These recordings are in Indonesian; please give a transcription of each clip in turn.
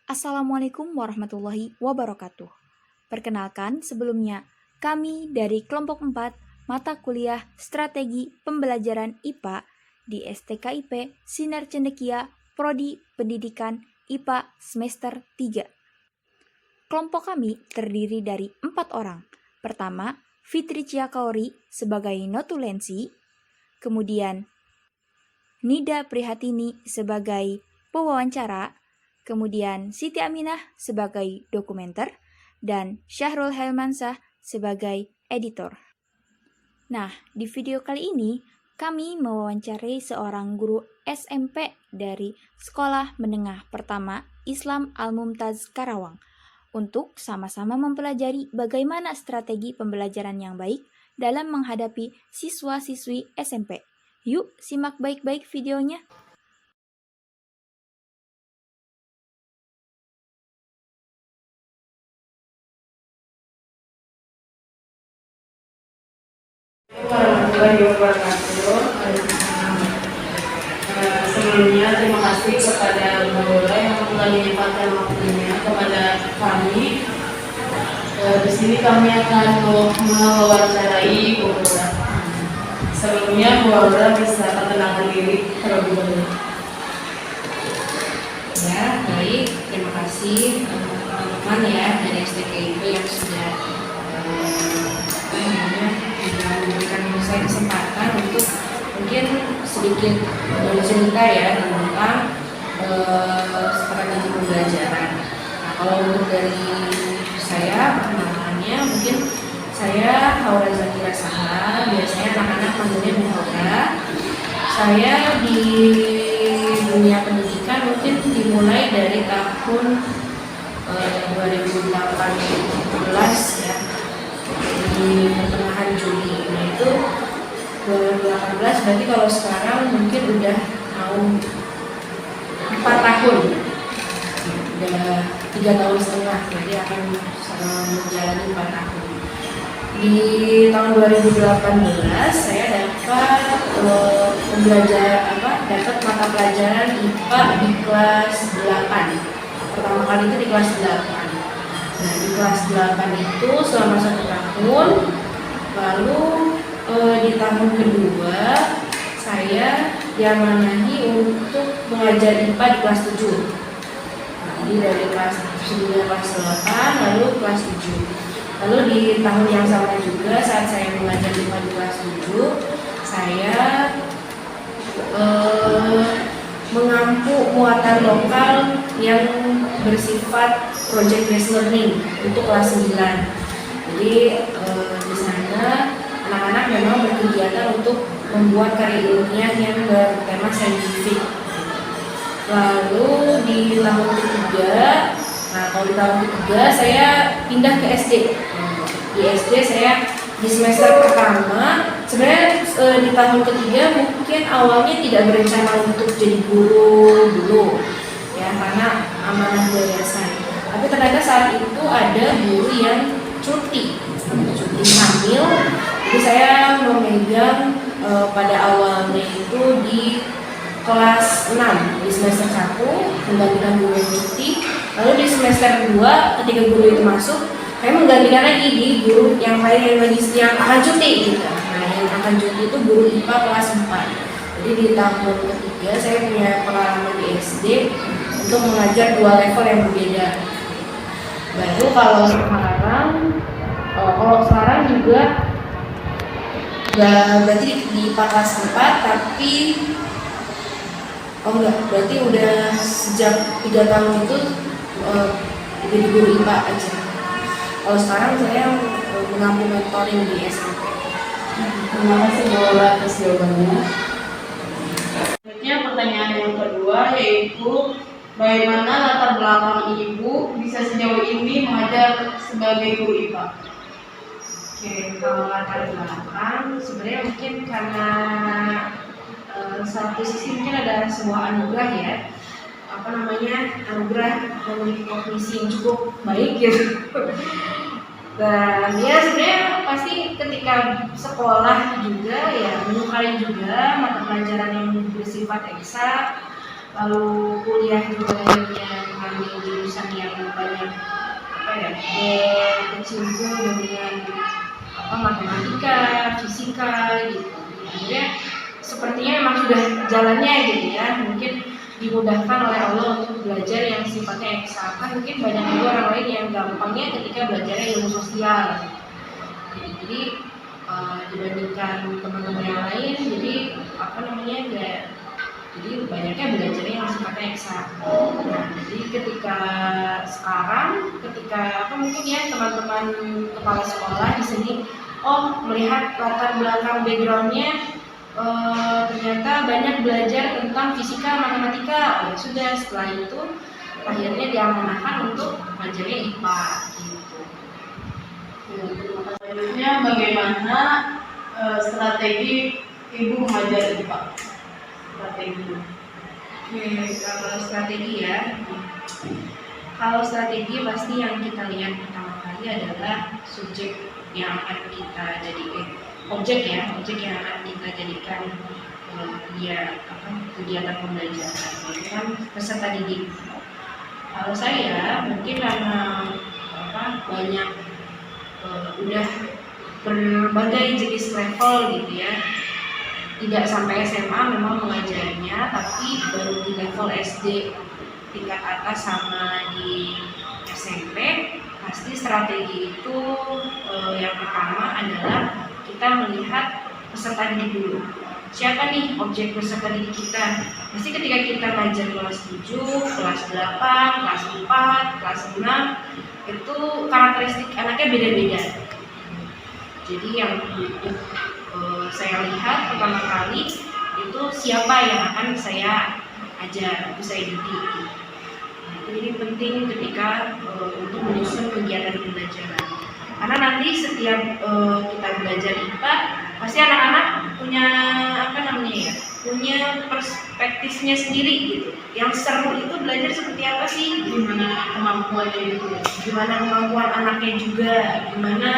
Assalamualaikum warahmatullahi wabarakatuh. Perkenalkan sebelumnya, kami dari kelompok 4 mata kuliah Strategi Pembelajaran IPA di STKIP Sinar Cendekia Prodi Pendidikan IPA semester 3. Kelompok kami terdiri dari 4 orang. Pertama, Fitri Ciakaori sebagai notulensi, kemudian Nida Prihatini sebagai pewawancara, kemudian Siti Aminah sebagai dokumenter, dan Syahrul Helmansah sebagai editor. Nah, di video kali ini kami mewawancarai seorang guru SMP dari Sekolah Menengah Pertama Islam Al-Mumtaz Karawang untuk sama-sama mempelajari bagaimana strategi pembelajaran yang baik dalam menghadapi siswa-siswi SMP. Yuk, simak baik-baik videonya. Warahmatullahi wabarakatuh. Sebelumnya terima kasih kepada Bu Lola yang telah menyempatkan waktunya kepada kami. Di sini kami akan mewawancarai Bu Lola. Sebelumnya Bu Lola bisa perkenalkan diri terlebih dahulu. Ya, baik. Terima kasih teman-teman ya dari STKIP yang sudah memberikan saya kesempatan untuk mungkin sedikit bercerita ya tentang strategi pembelajaran. Nah, kalau untuk dari saya perkenalannya mungkin saya Haura Zakira Saha, biasanya anak-anak manggilnya Bu Haura. Saya di dunia pendidikan mungkin dimulai dari tahun 2018 ya, di pertengahan Juli. Nah itu 2018 berarti kalau sekarang mungkin udah mau 4 tahun, udah 3 tahun setengah, jadi akan menjalani 4 tahun. Di tahun 2018 saya dapat dapat mata pelajaran IPA di kelas 8. Pertama kali itu di kelas 8. Nah di kelas 8 itu selama 1 tahun. Lalu di tahun kedua saya diamanahi untuk mengajar IPA di kelas 7. Nah, jadi dari kelas 9 kelas 8 lalu kelas 7. Lalu di tahun yang sama juga saat saya mengajar IPA di kelas 7, saya mengampu muatan lokal yang bersifat project based learning untuk kelas 9. Jadi di sana anak-anak memang berkegiatan untuk membuat karya ilmiah yang bertema saintifik. Lalu di tahun ketiga, kalau di tahun ketiga saya pindah ke SD. Di SD saya di semester pertama, sebenarnya di tahun ketiga mungkin awalnya tidak berencana untuk jadi guru dulu, ya karena amanah yayasan. Tapi ternyata saat itu ada guru yang cuti hamil, jadi saya memegang pada awalnya itu di kelas 6 di semester 1 menggantikan guru yang cuti. Lalu di semester 2 ketika guru itu masuk, saya menggantikan lagi di guru yang lain yang akan cuti gitu. Nah yang akan cuti itu guru IPA kelas 4. Jadi di tahun ketiga saya punya pengalaman di SD untuk mengajar 2 level yang berbeda. Baru kalau sekarang juga berarti di IPA kelas 4, tapi berarti udah sejak 3 tahun itu jadi guru IPA aja. Kalau sekarang saya mengambil mentoring di SMP. Terima kasih Bu Lola atas jawabannya. Selanjutnya pertanyaan yang kedua yaitu bagaimana latar belakang Ibu bisa sejauh ini mengajar sebagai guru IPA? Oke, kalau latar belakang sebenarnya mungkin karena satu sisi mungkin ada sebuah anugerah ya, anugerah memiliki kognisi yang cukup baik gitu. Dan ya sebenarnya pasti ketika sekolah juga ya menyukai juga mata pelajaran yang bersifat eksak, lalu kuliah juga yang mengambil jurusan yang banyak berkecimpung dengan matematika, fisika gitu. Akhirnya sepertinya memang sudah jalannya gitu ya, mungkin dimudahkan oleh Allah untuk belajar yang sifatnya eksak. Kan mungkin banyak juga orang lain yang gampangnya ketika belajarnya ilmu sosial. Jadi dibandingkan teman-teman yang lain, jadi jadi banyaknya belajarnya yang sifatnya eksak. Nah, jadi ketika mungkin ya teman-teman kepala sekolah di sini, melihat latar belakang backgroundnya, ternyata banyak belajar tentang fisika, matematika. Sudah, setelah itu akhirnya diamanahkan untuk belajarnya IPA gitu. Selanjutnya bagaimana strategi ibu mengajar IPA? Kalau strategi ya, kalau strategi pasti yang kita lihat pertama kali adalah subjek yang akan kita objek yang akan kita jadikan kegiatan pembelajaran, kan peserta didik. Kalau saya mungkin karena banyak udah berbagai jenis level gitu ya, tidak sampai SMA memang mengajarnya, tapi baru di level SD tingkat atas sama di SMP. Pasti strategi itu yang pertama adalah kita melihat peserta didik dulu. Siapa nih objek peserta didik kita? Pasti ketika kita ngajar kelas 7, kelas 8, kelas 4, kelas 6, itu karakteristik anaknya beda-beda. Jadi yang saya lihat pertama kali itu siapa yang akan saya ajar, saya didik. Ini penting ketika untuk menyusun kegiatan pembelajaran. Karena nanti setiap kita belajar IPA, pasti anak-anak punya punya perspektifnya sendiri gitu. Yang seru itu belajar seperti apa sih? Gimana kemampuannya gitu? Gimana kemampuan anaknya juga? Gimana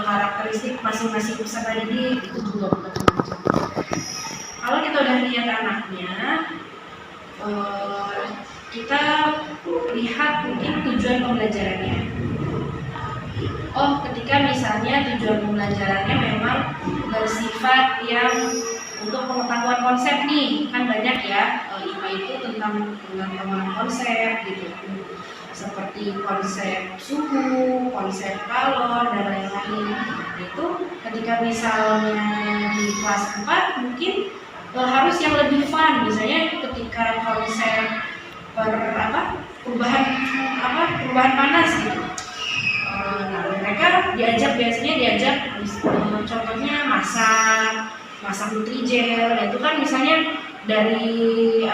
karakteristik masing-masing peserta didik itu juga macam-macam. Kalau kita udah lihat anaknya, kita lihat mungkin tujuan pembelajarannya. Ketika misalnya tujuan pembelajarannya memang bersifat yang untuk pengetahuan konsep nih, kan banyak ya IPA itu tentang pengetahuan konsep gitu, seperti konsep suhu, konsep kalor dan lain-lain. Itu ketika misalnya di kelas 4 mungkin harus yang lebih fun, misalnya ketika konsep perubahan panas gitu. Mereka biasanya diajak contohnya masak nutrijel, itu kan misalnya dari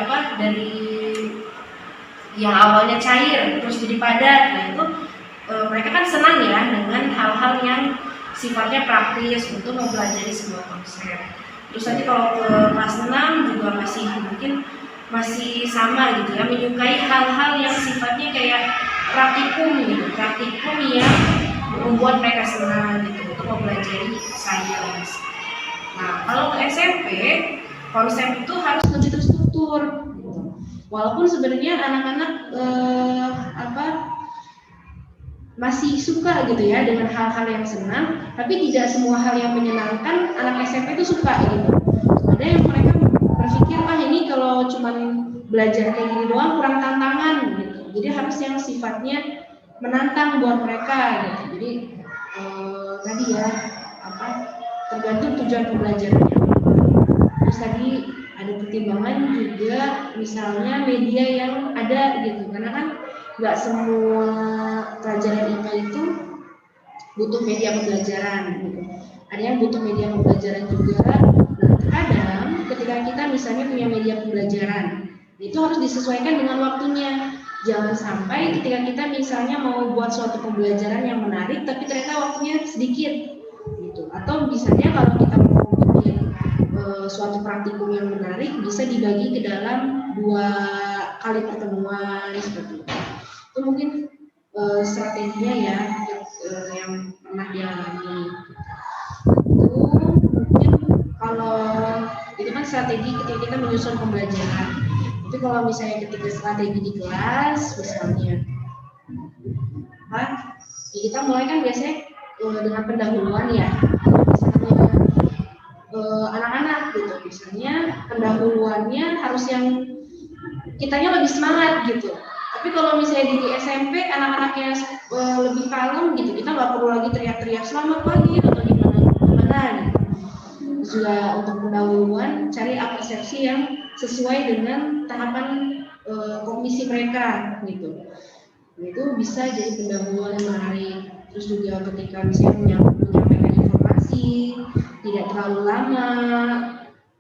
yang awalnya cair terus jadi padat. Nah itu mereka kan senang ya dengan hal-hal yang sifatnya praktis untuk mempelajari sebuah konsep. Terus nanti kalau ke kelas 6 juga masih sama gitu ya, menyukai hal-hal yang sifatnya kayak praktikum yang membuat mereka senang gitu untuk mempelajari sains. Nah kalau ke SMP, konsep itu harus lebih terstruktur gitu. Walaupun sebenarnya anak-anak masih suka gitu ya dengan hal-hal yang senang, tapi tidak semua hal yang menyenangkan anak SMP itu suka gitu. Ada yang mereka berpikir ini kalau cuma belajar kayak gini doang kurang tantangan gitu. Jadi harus yang sifatnya menantang buat mereka gitu. Jadi tadi ya tergantung tujuan pembelajarannya. Terus tadi ada pertimbangan juga misalnya media yang ada gitu, karena kan nggak semua pelajaran IPA itu butuh media pembelajaran gitu. Ada yang butuh media pembelajaran juga. Nah terkadang ketika kita misalnya punya media pembelajaran, itu harus disesuaikan dengan waktunya. Jangan sampai ketika kita misalnya mau buat suatu pembelajaran yang menarik tapi ternyata waktunya sedikit gitu. Atau misalnya kalau kita mau bikin suatu praktikum yang menarik, bisa dibagi ke dalam 2 kali pertemuan seperti itu. Itu mungkin strateginya ya yang pernah dialami. Itu mungkin kalau itu kan strategi ketika kita menyusun pembelajaran. Tapi kalau misalnya ketika strategi di kelas, misalnya apa? Ya kita mulai kan biasanya dengan pendahuluan ya. Misalnya anak-anak gitu, misalnya pendahuluannya harus yang kitanya lebih semangat gitu. Tapi kalau misalnya di SMP anak-anaknya lebih kalem gitu, kita nggak perlu lagi teriak-teriak selamat pagi atau gimana gitu. Terus juga untuk pendahuluan cari persepsi yang sesuai dengan tahapan kognisi mereka gitu. Itu bisa jadi pendahuluan yang menarik. Terus juga ketika misalnya menyampaikan informasi tidak terlalu lama,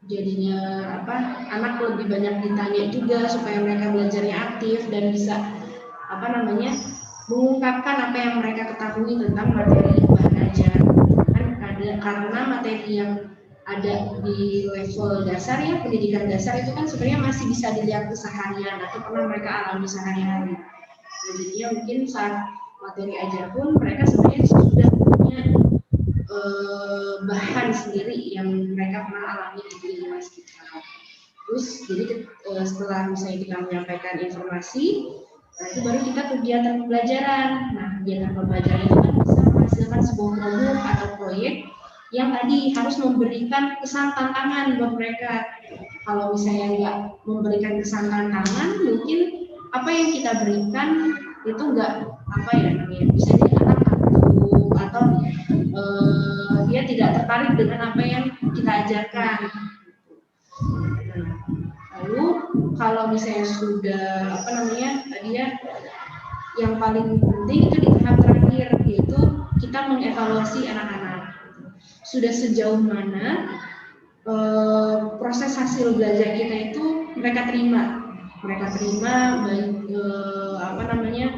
jadinya anak lebih banyak ditanya juga supaya mereka belajarnya aktif dan bisa mengungkapkan apa yang mereka ketahui tentang materi bahan ajar. Kan ada karena materi yang ada di level dasar ya, pendidikan dasar itu kan sebenarnya masih bisa dilihat keseharian atau pernah mereka alami sehari-hari. Jadinya mungkin saat materi ajar pun mereka sebenarnya sudah punya bahan sendiri yang mereka pernah alami di lingkungan sekitar. Terus jadi setelah misalnya kita menyampaikan informasi, itu baru kita kegiatan pembelajaran. Nah, kegiatan pembelajaran itu kan bisa menghasilkan sebuah produk atau proyek yang tadi harus memberikan kesan tantangan buat mereka. Kalau misalnya nggak memberikan kesan tantangan, mungkin apa yang kita berikan itu nggak bisa jadi anak ngantuk atau dia tidak tertarik dengan apa yang kita ajarkan. Lalu kalau misalnya sudah yang paling penting itu di tahap terakhir, yaitu kita mengevaluasi anak-anak. Sudah sejauh mana proses hasil belajar kita itu mereka terima baik ilmunya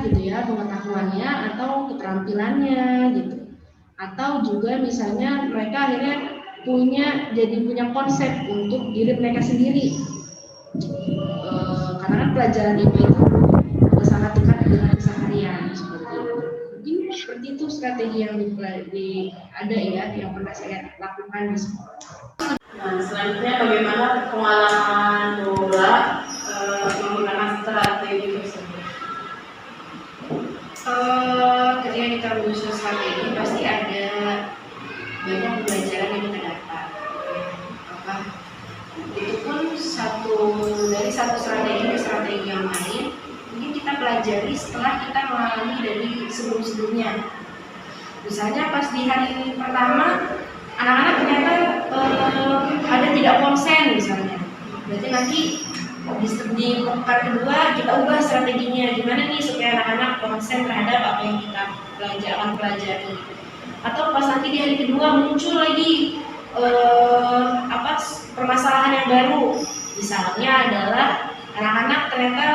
gitu ya, pengetahuannya atau keterampilannya gitu, atau juga misalnya mereka akhirnya punya konsep untuk diri mereka sendiri. Karena kan pelajaran IPA itu sangat dekat dengan keseharian seperti itu. Mungkin seperti itu strategi yang ada ya yang pernah saya lakukan di sekolah. Nah, selanjutnya bagaimana pengalaman Bola menggunakan strategi tersebut? Ketika kita menyusun strategi pasti ada banyak pembelajaran yang kita dapat. Itu pun dari satu strategi ke strategi yang lain mungkin kita pelajari setelah kita mengalami dari sebelum-sebelumnya. Misalnya pas di hari pertama anak-anak ternyata ada tidak konsen misalnya, berarti nanti di pekan kedua kita ubah strateginya gimana nih supaya anak-anak konsen terhadap apa yang kita pelajari. Atau pas nanti di hari kedua muncul lagi permasalahan yang baru, misalnya adalah anak-anak ternyata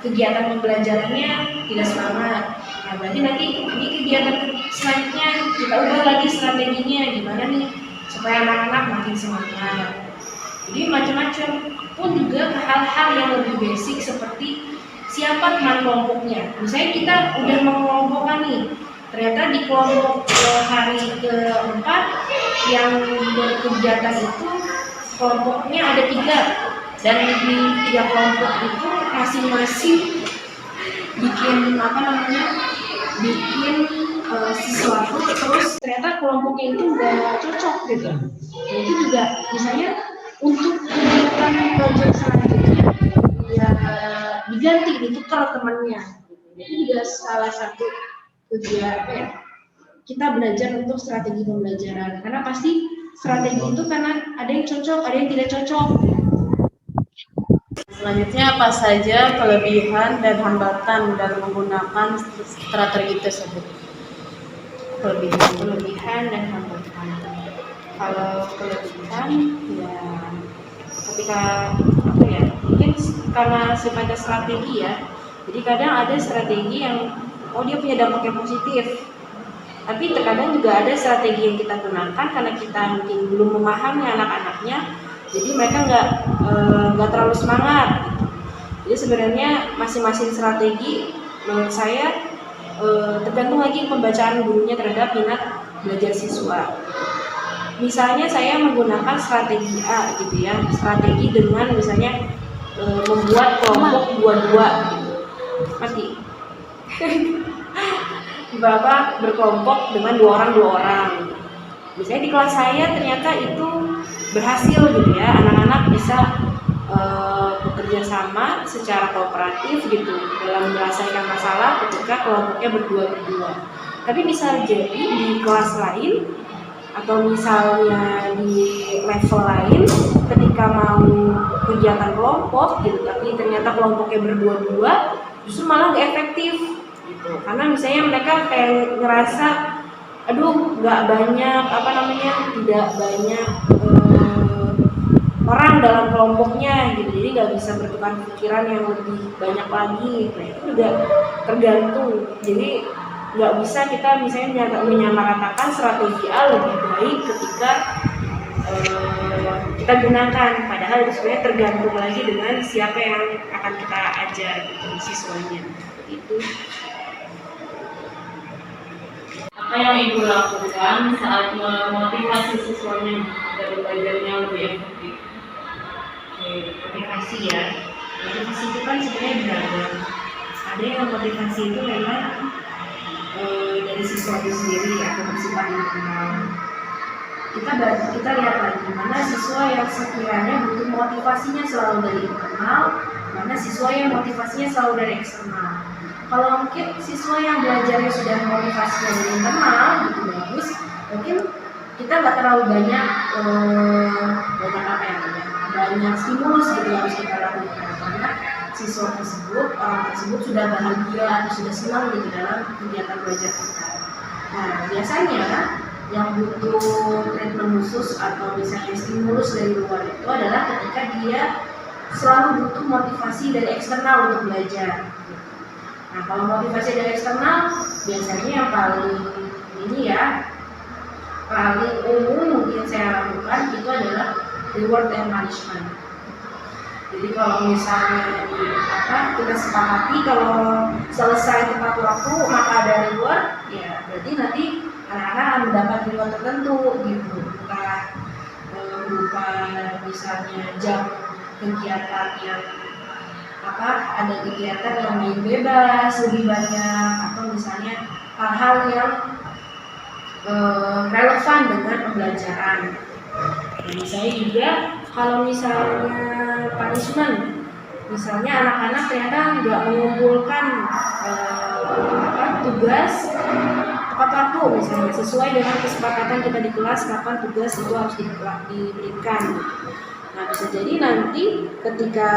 kegiatan pembelajarannya tidak semangat. Nah, berarti nanti di kegiatan selanjutnya kita ubah lagi strateginya gimana nih supaya anak-anak makin semangat. Jadi macam-macam, pun juga ke hal-hal yang lebih basic seperti siapa teman kelompoknya. Misalnya kita udah mengelompokkan nih, ternyata di kelompok hari keempat yang berkegiatan itu kelompoknya ada 3, dan di 3 kelompok itu masing-masing bikin sesuatu, terus ternyata kelompoknya itu nggak cocok gitu. Nah, itu juga misalnya untuk kegiatan proyek selanjutnya ya diganti, ditukar temannya. Itu juga salah satu kegiatan kita belajar untuk strategi pembelajaran, karena pasti strategi itu karena ada yang cocok, ada yang tidak cocok. Selanjutnya apa saja kelebihan dan hambatan dalam menggunakan strategi tersebut? Kelebihan dan hambatan. Kalau kelebihan ya ketika mungkin karena sifatnya strategi ya, jadi kadang ada strategi yang dia punya dampak yang positif, tapi terkadang juga ada strategi yang kita gunakan karena kita mungkin belum memahami anak-anaknya, jadi mereka nggak terlalu semangat gitu. Jadi sebenarnya masing-masing strategi menurut saya tergantung lagi pembacaan gurunya terhadap minat belajar siswa. misalnya saya menggunakan strategi A gitu ya, strategi dengan misalnya membuat kelompok dua-dua gitu. Mati. Bapak berkelompok dengan dua orang. Misalnya di kelas saya ternyata itu berhasil gitu ya, anak-anak bisa bekerja sama secara kooperatif gitu dalam menyelesaikan masalah ketika kelompoknya berdua. Tapi bisa jadi di kelas lain atau misalnya di level lain ketika mau kegiatan kelompok gitu, tapi ternyata kelompoknya berdua justru malah gak efektif gitu. Karena misalnya mereka kayak ngerasa aduh nggak banyak tidak banyak orang dalam kelompoknya gitu, jadi nggak bisa bertukar pikiran yang lebih banyak lagi. Nah itu juga tergantung, jadi nggak bisa kita misalnya menyamaratakan strategi A lebih baik ketika kita gunakan, padahal itu sebenarnya tergantung lagi dengan siapa yang akan kita ajar gitu, siswanya itu. Apa yang Ibu lakukan saat memotivasi siswanya agar belajarnya lebih efektif? Motivasi ya, motivasi itu kan sebenarnya beragam. Ada yang motivasi itu memang dari siswa itu sendiri atau bersifat internal. Kita lihat lagi mana siswa yang sekiranya butuh motivasinya selalu dari internal, mana siswa yang motivasinya selalu dari eksternal. Kalau mungkin siswa yang belajarnya sudah motivasinya dari internal gitu bagus, mungkin kita nggak terlalu banyak banyak stimulus gitu yang harus kita lakukan, karena siswa tersebut, orang tersebut sudah bahagia atau sudah senang gitu dalam kegiatan belajar kita. Nah biasanya yang butuh treatment khusus atau misalnya stimulus dari luar itu adalah ketika dia selalu butuh motivasi dari eksternal untuk belajar. Nah kalau motivasi dari eksternal biasanya yang paling umum mungkin saya lakukan itu adalah reward and punishment. Jadi kalau misalnya kita sepakati kalau selesai tepat waktu maka ada reward, ya berarti nanti anak-anak akan mendapat reward tertentu gitu, entah berupa misalnya jam kegiatan yang ada kegiatan yang main bebas lebih banyak, atau misalnya hal-hal yang relevan dengan pembelajaran. Dan misalnya juga kalau misalnya punishment, misalnya anak-anak ternyata nggak mengumpulkan tugas tepat waktu, misalnya sesuai dengan kesepakatan kita di kelas kapan tugas itu harus diberikan. Nah bisa jadi nanti ketika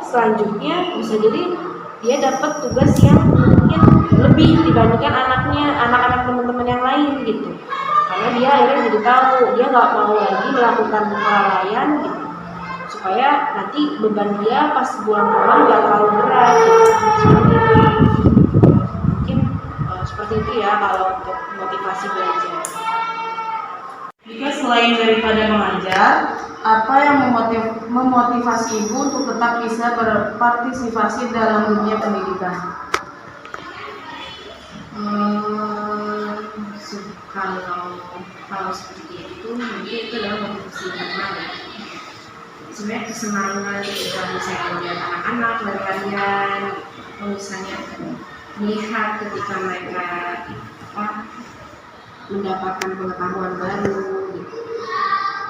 selanjutnya bisa jadi dia dapat tugas yang mungkin lebih dibandingkan anak-anak teman-teman yang lain gitu, karena dia akhirnya jadi tahu dia nggak mau lagi melakukan kelalaian gitu, supaya nanti beban dia pas pulang nggak terlalu berat gitu. Mungkin seperti itu ya kalau untuk motivasi belajar. Jika selain daripada mengajar, apa yang memotivasi Ibu untuk tetap bisa berpartisipasi dalam dunia pendidikan? Kalau seperti itu mungkin itu adalah motivasi internal ya. Sebenarnya kesenangan ketika misalnya melihat anak-anak latihan, misalnya melihat ketika mereka mendapatkan pengetahuan baru gitu.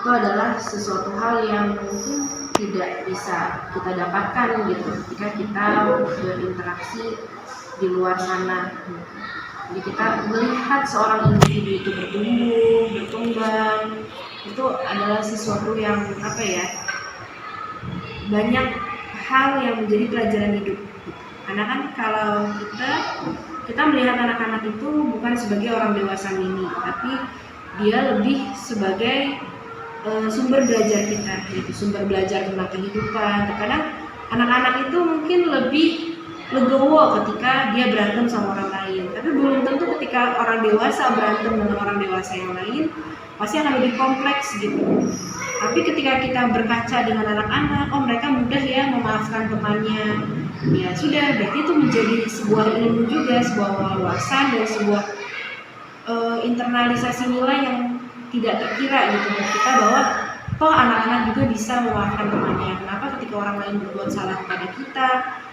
Itu adalah sesuatu hal yang mungkin tidak bisa kita dapatkan gitu ketika kita berinteraksi di luar sana. Jadi kita melihat seorang individu itu bertumbuh, berkembang, itu adalah sesuatu yang banyak hal yang menjadi pelajaran hidup. Karena kan kalau kita melihat anak-anak itu bukan sebagai orang dewasa mini, tapi dia lebih sebagai sumber belajar kita, yaitu sumber belajar tentang kehidupan. Terkadang anak-anak itu mungkin lebih legowo ketika dia berantem sama orang lain, tapi belum tentu ketika orang dewasa berantem dengan orang dewasa yang lain pasti akan lebih kompleks gitu. Tapi ketika kita berkaca dengan anak-anak, mereka mudah ya memaafkan temannya, ya sudah, berarti itu menjadi sebuah ilmu juga, sebuah wawasan dan sebuah internalisasi nilai yang tidak terkira gitu buat kita, bahwa toh anak-anak juga bisa memaafkan temannya. Kenapa ketika orang lain berbuat salah kepada kita?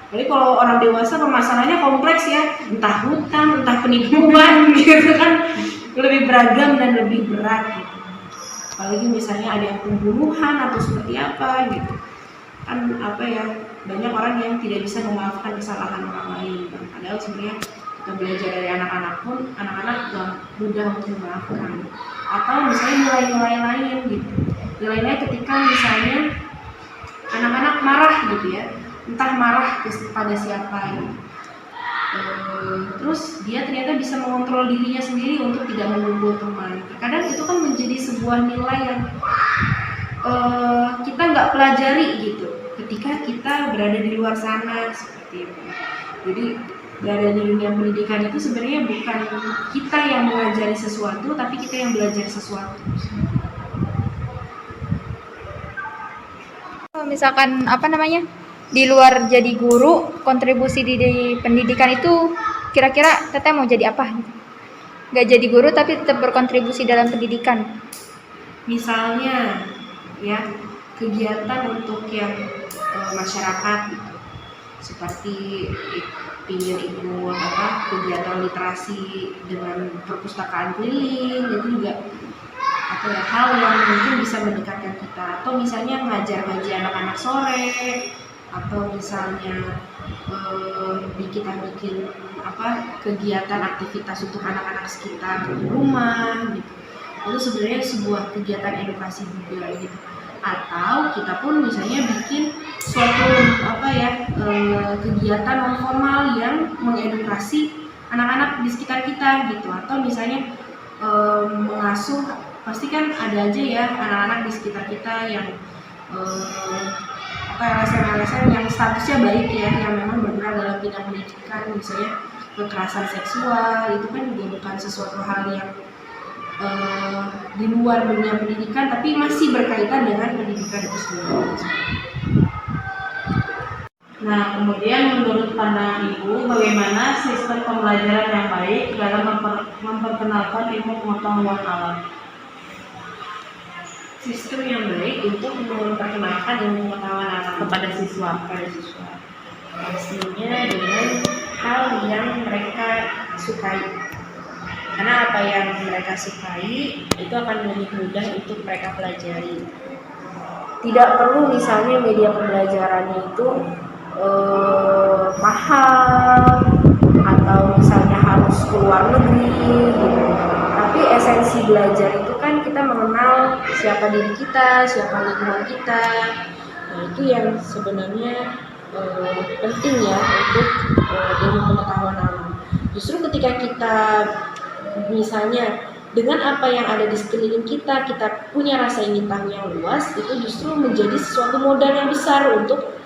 Jadi kalau orang dewasa permasalahannya kompleks ya, entah hutang, entah penipuan gitu kan, lebih beragam dan lebih berat gitu. Apalagi misalnya ada yang pembunuhan atau seperti apa gitu. Kan apa ya, banyak orang yang tidak bisa memaafkan kesalahan orang lain. Padahal sebenarnya kita belajar dari anak-anak pun, anak-anak gak mudah untuk memaafkan. Atau misalnya nilai-nilai lain gitu. Nilai-nilai ketika misalnya anak-anak marah gitu ya, entah marah kepada siapa gitu. Terus dia ternyata bisa mengontrol dirinya sendiri untuk tidak memukul teman. Terkadang itu kan menjadi sebuah nilai yang kita nggak pelajari gitu ketika kita berada di luar sana seperti itu. Jadi berada di dunia pendidikan itu sebenarnya bukan kita yang mengajari sesuatu, tapi kita yang belajar sesuatu. Misalkan di luar jadi guru, kontribusi di pendidikan itu kira-kira teteh mau jadi apa? Nggak jadi guru tapi tetap berkontribusi dalam pendidikan. Misalnya ya kegiatan untuk yang masyarakat gitu, seperti ikut kegiatan literasi dengan perpustakaan keliling, itu juga hal yang mungkin bisa mendekatkan kita. Atau misalnya ngaji anak-anak sore, atau misalnya kita bikin kegiatan aktivitas untuk anak-anak sekitar rumah gitu. Itu sebenarnya sebuah kegiatan edukasi juga gitu. Atau kita pun misalnya bikin suatu kegiatan non formal yang mengedukasi anak-anak di sekitar kita gitu. Atau misalnya mengasuh, pasti kan ada aja ya anak-anak di sekitar kita yang LSM yang statusnya baik ya, yang memang bergerak dalam bidang pendidikan, misalnya kekerasan seksual, itu kan juga bukan sesuatu hal yang di luar dunia pendidikan, tapi masih berkaitan dengan pendidikan itu sendiri. Nah, kemudian menurut pandangan Ibu, bagaimana sistem pembelajaran yang baik dalam memperkenalkan ilmu pengetahuan alam? Sistem yang baik untuk memperkenalkan ilmu pengetahuan alam Kepada siswa. Pastinya dengan hal yang mereka sukai. Karena apa yang mereka sukai itu akan lebih mudah untuk mereka pelajari. Tidak perlu misalnya media pembelajarannya itu mahal, atau misalnya harus keluar negeri gitu. Tapi esensi belajar itu kan kita mengenal siapa diri kita, siapa lingkungan kita. Nah, itu yang sebenarnya penting ya untuk ilmu pengetahuan alam. Justru ketika kita misalnya dengan apa yang ada di sekeliling kita punya rasa ingin tahu yang luas, itu justru menjadi sesuatu modal yang besar untuk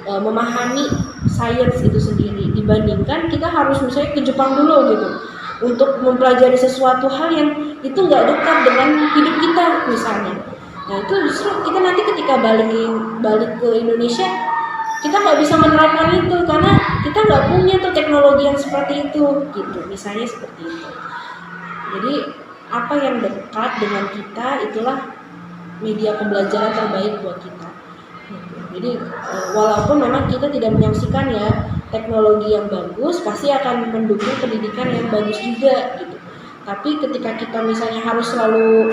memahami sains itu sendiri, dibandingkan kita harus misalnya ke Jepang dulu gitu untuk mempelajari sesuatu hal yang itu nggak dekat dengan hidup kita misalnya. Nah, itu justru kita nanti ketika balik ke Indonesia, kita nggak bisa menerapkan itu karena kita nggak punya tuh teknologi yang seperti itu gitu, misalnya seperti itu. Jadi apa yang dekat dengan kita itulah media pembelajaran terbaik buat kita. Jadi walaupun memang kita tidak menyaksikan ya teknologi yang bagus pasti akan mendukung pendidikan yang bagus juga gitu. Tapi ketika kita misalnya harus selalu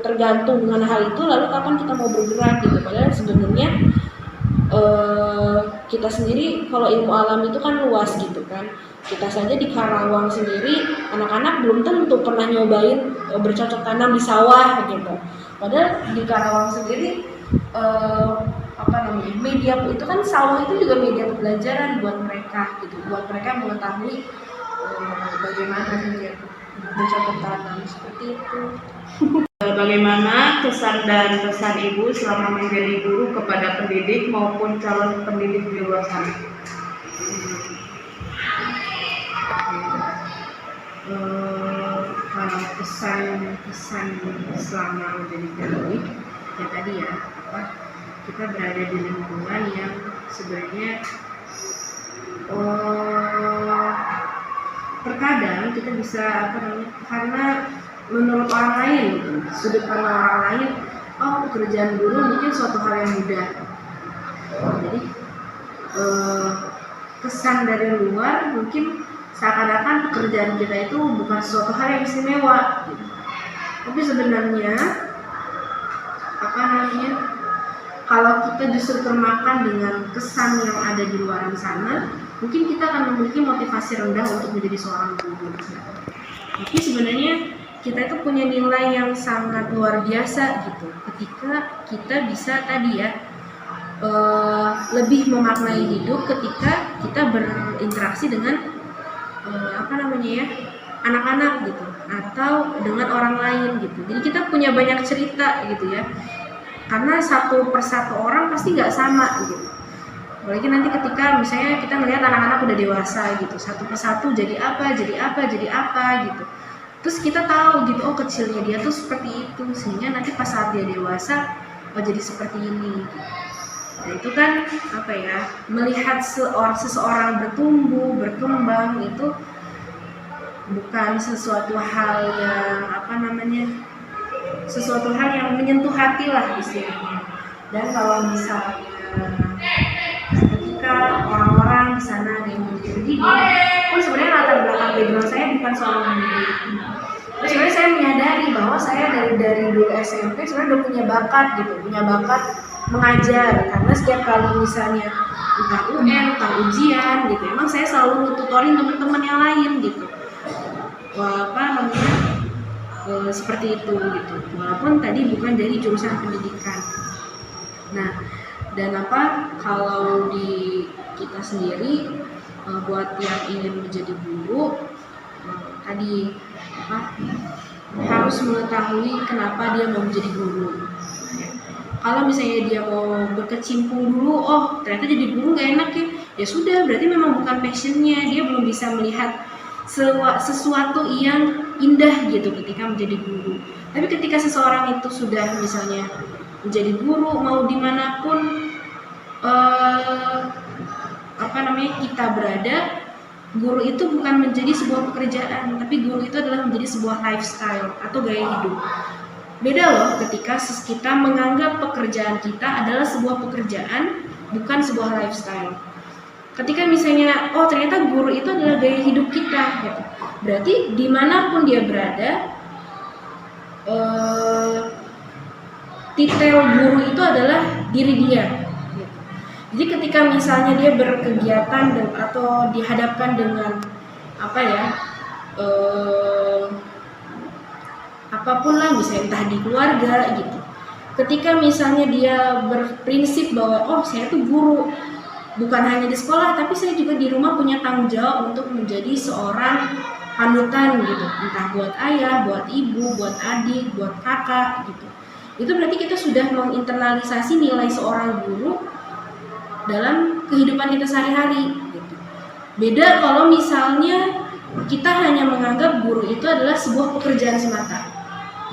tergantung dengan hal itu, lalu kapan kita mau bergerak gitu? Padahal sebenarnya kita sendiri kalau ilmu alam itu kan luas gitu kan. Kita saja di Karawang sendiri, anak-anak belum tentu pernah nyobain bercocok tanam di sawah gitu. Padahal di Karawang sendiri media itu kan, sawah itu juga media pembelajaran buat mereka gitu, buat mereka mengetahui bagaimana bercocok tanam seperti itu. Bagaimana kesan dan pesan Ibu selama menjadi guru kepada pendidik maupun calon pendidik di luar sana? Kalau pesan selama menjadi pendidik ya tadi ya kita berada di lingkungan yang sebenarnya terkadang kita bisa karena menurut orang lain, sudut pandang orang lain, oh pekerjaan guru mungkin suatu hal yang mudah. Jadi kesan dari luar mungkin seakan-akan pekerjaan kita itu bukan suatu hal yang istimewa. Tapi sebenarnya kalau kita justru termakan dengan kesan yang ada di luar sana, mungkin kita akan memiliki motivasi rendah untuk menjadi seorang guru. Tapi sebenarnya kita itu punya nilai yang sangat luar biasa gitu, ketika kita bisa tadi ya lebih memaknai hidup ketika kita berinteraksi dengan anak-anak gitu, atau dengan orang lain gitu. Jadi kita punya banyak cerita gitu ya, karena satu persatu orang pasti nggak sama gitu. Apalagi nanti ketika misalnya kita melihat anak-anak udah dewasa gitu, satu persatu jadi apa gitu. Terus kita tahu gitu, oh kecilnya dia tuh seperti itu, sehingga nanti pas saat dia dewasa, oh jadi seperti ini gitu. Nah itu kan melihat seseorang bertumbuh, berkembang itu bukan sesuatu hal yang sesuatu hal yang menyentuh hati lah istilahnya. Dan kalau misalnya ketika orang-orang di sana ada yang menjadi pendidik, pun sebenarnya latar belakang background saya bukan seorang pendidik. Terus sebenarnya saya menyadari bahwa saya dari dulu SMP sebenarnya udah punya bakat mengajar, karena setiap kali misalnya entah UN, entah ujian gitu, emang saya selalu tutorin teman-teman yang lain gitu. Seperti itu gitu, walaupun tadi bukan dari jurusan pendidikan. Nah, dan kalau di kita sendiri buat yang ingin menjadi guru, tadi harus mengetahui kenapa dia mau menjadi guru. Kalau misalnya dia mau berkecimpung dulu, oh ternyata jadi guru gak enak ya sudah, berarti memang bukan passionnya, dia belum bisa melihat sesuatu yang indah gitu ketika menjadi guru. Tapi ketika seseorang itu sudah misalnya menjadi guru, mau dimanapun kita berada, guru itu bukan menjadi sebuah pekerjaan, tapi guru itu adalah menjadi sebuah lifestyle atau gaya hidup. Beda loh ketika kita menganggap pekerjaan kita adalah sebuah pekerjaan, bukan sebuah lifestyle. Ketika misalnya, oh ternyata guru itu adalah gaya hidup kita gitu. Berarti dimanapun dia berada, titel guru itu adalah diri dia gitu. Jadi ketika misalnya dia berkegiatan atau dihadapkan dengan apapun lah, misalnya entah di keluarga gitu, ketika misalnya dia berprinsip bahwa oh saya tuh guru bukan hanya di sekolah, tapi saya juga di rumah punya tanggung jawab untuk menjadi seorang panutan gitu, entah buat ayah, buat ibu, buat adik, buat kakak gitu. Itu berarti kita sudah menginternalisasi nilai seorang guru dalam kehidupan kita sehari-hari gitu. Beda kalau misalnya kita hanya menganggap guru itu adalah sebuah pekerjaan semata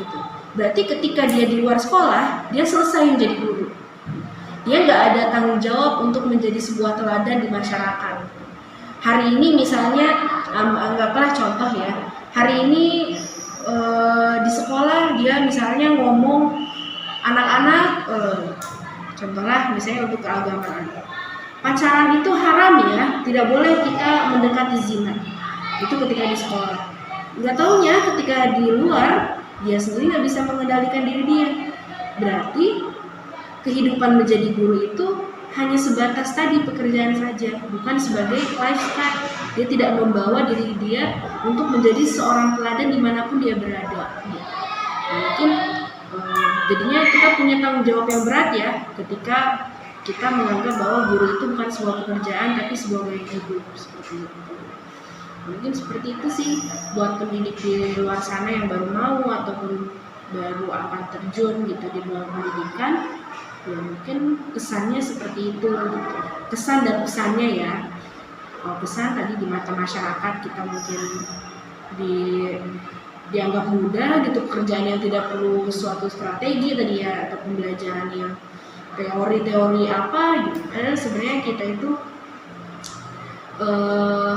gitu. Berarti ketika dia di luar sekolah, dia selesai menjadi guru. Dia nggak ada tanggung jawab untuk menjadi sebuah teladan di masyarakat. Hari ini misalnya, anggaplah contoh ya, hari ini di sekolah dia misalnya ngomong anak-anak, contohlah misalnya untuk keagamaan, pacaran itu haram ya, tidak boleh kita mendekati zina. Itu ketika di sekolah. Nggak taunya ketika di luar, dia sendiri nggak bisa mengendalikan diri dia. Berarti kehidupan menjadi guru itu hanya sebatas tadi pekerjaan saja, bukan sebagai lifestyle. Dia tidak membawa diri dia untuk menjadi seorang teladan dimanapun dia berada. Mungkin jadinya kita punya tanggung jawab yang berat ya ketika kita menganggap bahwa guru itu bukan sebuah pekerjaan tapi sebuah gaya hidup seperti itu. Mungkin seperti itu sih buat pendidik di luar sana yang baru mau ataupun baru akan terjun gitu di luar pendidikan. Ya mungkin kesannya seperti itu gitu. Kesan dan pesannya ya. Kalau pesan tadi di mata masyarakat kita mungkin dianggap mudah gitu, pekerjaan yang tidak perlu suatu strategi tadi ya, atau pembelajaran yang teori-teori apa gitu. Padahal sebenarnya kita itu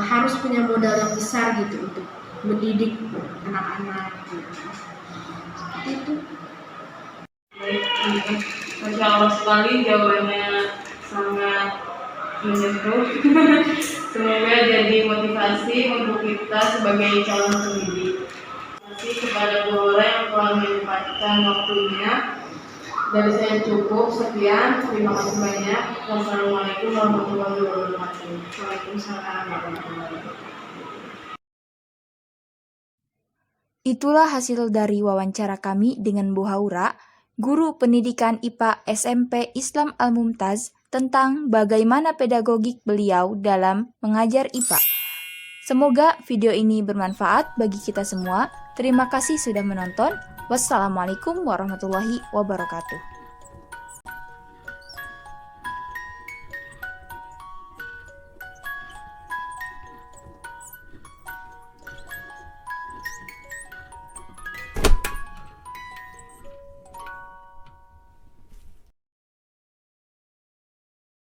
harus punya modal yang besar gitu untuk mendidik anak-anak gitu. Seperti itu. Baik, Masya Allah sekali jawabannya sangat menyentuh. Semoga jadi motivasi untuk kita sebagai calon pendidik. Terima kasih kepada Bu Aura yang telah menyempatkan waktunya. Dari saya cukup, sekian. Terima kasih banyak. Wassalamualaikum warahmatullahi wabarakatuh. Waalaikumsalam warahmatullahi wabarakatuh. Itulah hasil dari wawancara kami dengan Bu Haura, guru pendidikan IPA SMP Islam Al-Mumtaz, tentang bagaimana pedagogik beliau dalam mengajar IPA. Semoga video ini bermanfaat bagi kita semua. Terima kasih sudah menonton. Wassalamualaikum warahmatullahi wabarakatuh.